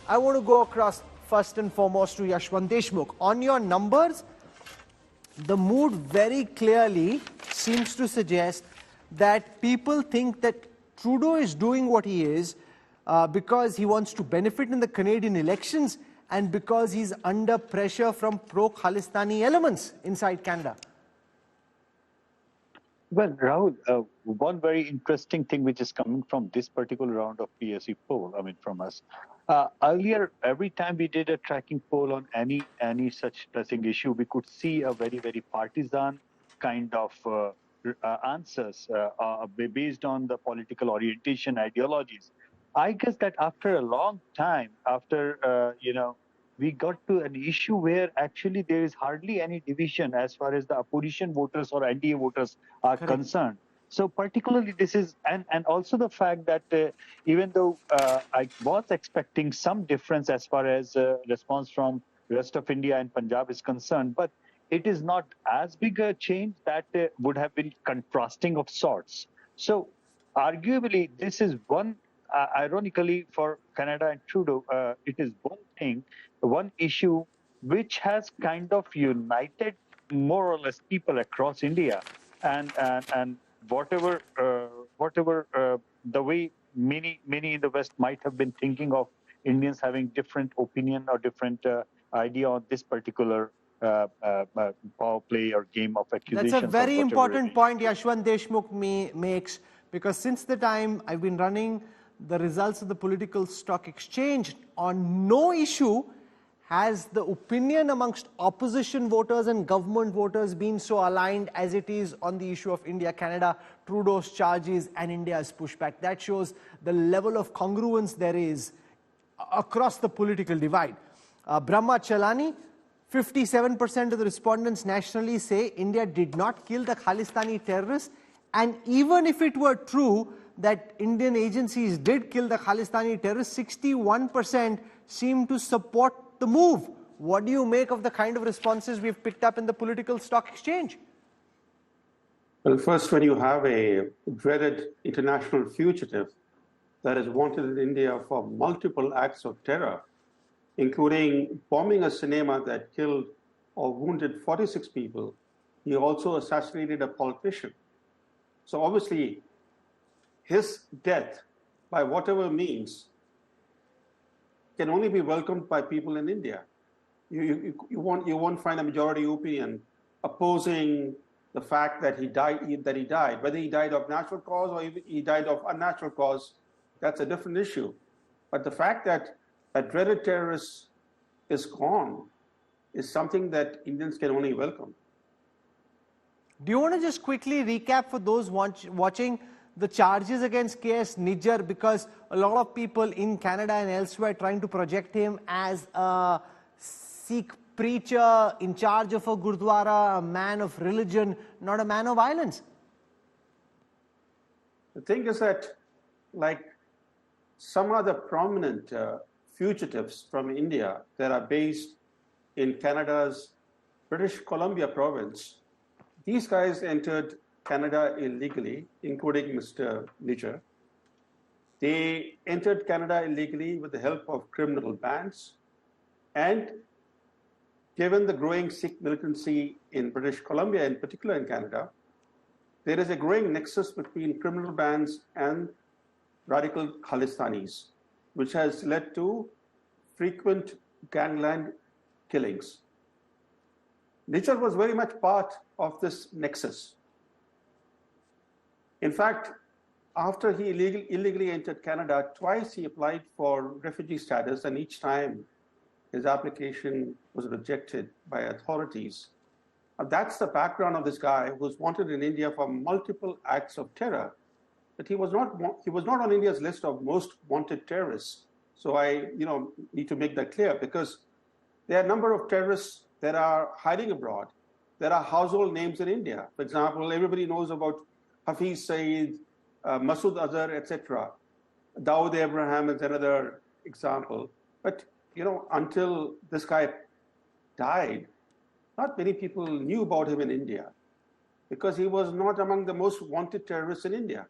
I want to go across first and foremost to Yashwant Deshmukh. On your numbers, the mood very clearly seems to suggest that people think that Trudeau is doing what he is because he wants to benefit in the Canadian elections and because he's under pressure from pro-Khalistani elements inside Canada. Well, Rahul, one very interesting thing which is coming from this particular round of PSC poll, from us. Earlier, every time we did a tracking poll on any such pressing issue, we could see a very, very partisan kind of answers based on the political orientation, ideologies. I guess that after a long time, after, we got to an issue where actually there is hardly any division as far as the opposition voters or NDA voters are concerned. So particularly this is, and also the fact that even though I was expecting some difference as far as response from rest of India and Punjab is concerned, but it is not as big a change that would have been contrasting of sorts. So arguably this is one, ironically for Canada and Trudeau, it is one issue which has kind of united more or less people across India, and whatever the way many in the West might have been thinking of Indians having different opinion or different idea on this particular power play or game of accusations. That's a very important point Yashwant Deshmukh makes, because since the time I've been running the results of the political stock exchange, on no issue has the opinion amongst opposition voters and government voters been so aligned as it is on the issue of India-Canada, Trudeau's charges and India's pushback. That shows the level of congruence there is across the political divide. Brahma Chalani, 57% of the respondents nationally say India did not kill the Khalistani terrorists, and even if it were true that Indian agencies did kill the Khalistani terrorists, 61% seem to support the move. What do you make of the kind of responses we've picked up in the political stock exchange? Well, first, when you have a dreaded international fugitive that is wanted in India for multiple acts of terror, including bombing a cinema that killed or wounded 46 people, he also assassinated a politician. So obviously, his death, by whatever means, can only be welcomed by people in India. You won't find a majority opinion opposing the fact that he died. Whether he died of natural cause or he died of unnatural cause, that's a different issue. But the fact that a dreaded terrorist is gone is something that Indians can only welcome. Do you want to just quickly recap for those watching the charges against KS Nijjar, because a lot of people in Canada and elsewhere trying to project him as a Sikh preacher in charge of a Gurdwara, a man of religion, not a man of violence? The thing is that, like some other prominent fugitives from India that are based in Canada's British Columbia province, these guys entered Canada illegally, including Mr. Nijjar. They entered Canada illegally with the help of criminal bands, and given the growing Sikh militancy in British Columbia, in particular in Canada, there is a growing nexus between criminal bands and radical Khalistanis, which has led to frequent gangland killings. Nijjar was very much part of this nexus. In fact, after he illegally entered Canada, twice he applied for refugee status, and each time his application was rejected by authorities. That's the background of this guy who was wanted in India for multiple acts of terror. But he was not on India's list of most wanted terrorists. So I need to make that clear, because there are a number of terrorists that are hiding abroad. There are household names in India. For example, everybody knows about Hafiz Saeed, Masood Azhar, etc. Dawood Abraham is another example. But until this guy died, not many people knew about him in India, because he was not among the most wanted terrorists in India.